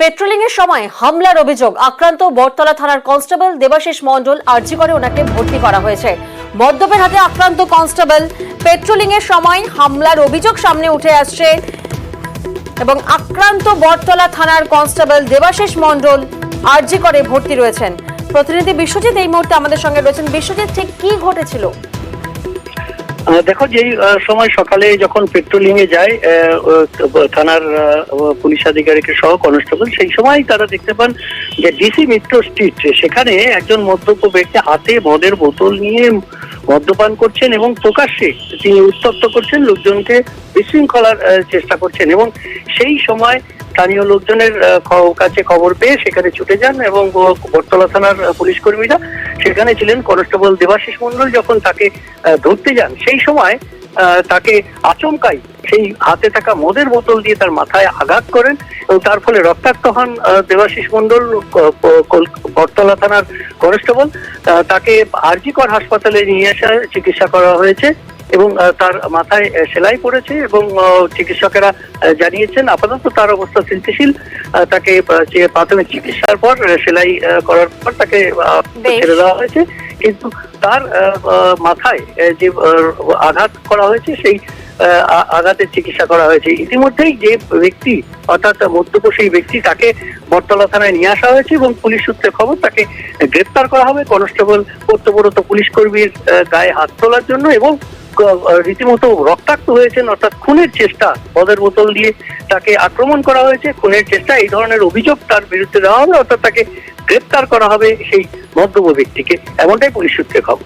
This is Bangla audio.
পেট্রোলিং এর সময় হামলার অভিযোগ আক্রান্ত বটতলা থানার কনস্টেবল দেবাশিস মণ্ডল আরজি করে ওনাকে ভর্তি করা হয়েছে। মদ্যপের হাতে আক্রান্ত কনস্টেবল পেট্রোলিং এর সময় হামলার অভিযোগ সামনে উঠে আসছে এবং আক্রান্ত বটতলা থানার কনস্টেবল দেবাশিস মণ্ডল আরজি করে ভর্তি রয়েছেন। প্রতিনিধি বিশ্বজিৎ এই মুহূর্তে আমাদের সঙ্গে রয়েছেন। বিশ্বজিৎ, ঠিক কি ঘটেছিল? দেখো, যেই সময় সকালে যখন পেট্রোলিং এ যায় থানার পুলিশ আধিকারিকের সহ কনস্টেবল, সেই সময় তারা দেখতে পান যে ডিসি মিত্র স্ট্রিট, সেখানে একজন মদ্যপ ব্যক্তি হাতে মদের বোতল নিয়ে মদ্যপান করছেন এবং প্রকাশ্যে তিনি উত্তপ্ত করছেন, লোকজনকে বিশৃঙ্খলার চেষ্টা করছেন। এবং সেই সময় স্থানীয় লোকজনের কাছে খবর পেয়ে সেখানে ছুটে যান এবং বটতলা থানার পুলিশ কর্মীরা, সেখানে ছিলেন কনস্টেবল দেবাশিস মণ্ডল, যখন তাকে ধরতে যান সেই সময় তাকে আচমকাই সেই হাতে থাকা মদের বোতল দিয়ে তার মাথায় আঘাত করেন এবং তার ফলে রক্তাক্ত হন দেবাশিস মণ্ডল। বটতলা থানার কনস্টেবল তাকে আরজি কর হাসপাতালে নিয়ে আসা চিকিৎসা করা হয়েছে এবং তার মাথায় সেলাই পড়েছে এবং চিকিৎসকেরা জানিয়েছেন আপাতত তার অবস্থা স্থিতিশীল। তাকে প্রাথমিক চিকিৎসার পর সেলাই করার পর তাকে ছেড়ে দেওয়া হয়েছে, কিন্তু তার মাথায় যে আঘাত করা হয়েছে সেই আঘাতের চিকিৎসা করা হয়েছে। ইতিমধ্যেই যে ব্যক্তি অর্থাৎ মদ্যপ সেই ব্যক্তি, তাকে বটতলা থানায় নিয়ে আসা হয়েছে এবং পুলিশ সূত্রে খবর তাকে গ্রেপ্তার করা হবে কনস্টেবল কর্তব্যরত পুলিশ কর্মীর গায়ে হাত তোলার জন্য এবং রীতিমতো রক্তাক্ত হয়েছেন, অর্থাৎ খুনের চেষ্টা, মদের বোতল দিয়ে তাকে আক্রমণ করা হয়েছে, খুনের চেষ্টা, এই ধরনের অভিযোগ তার বিরুদ্ধে দেওয়া হবে, অর্থাৎ তাকে গ্রেপ্তার করা হবে সেই মদ্যপ ব্যক্তিকে, এমনটাই পুলিশ সূত্রে খবর।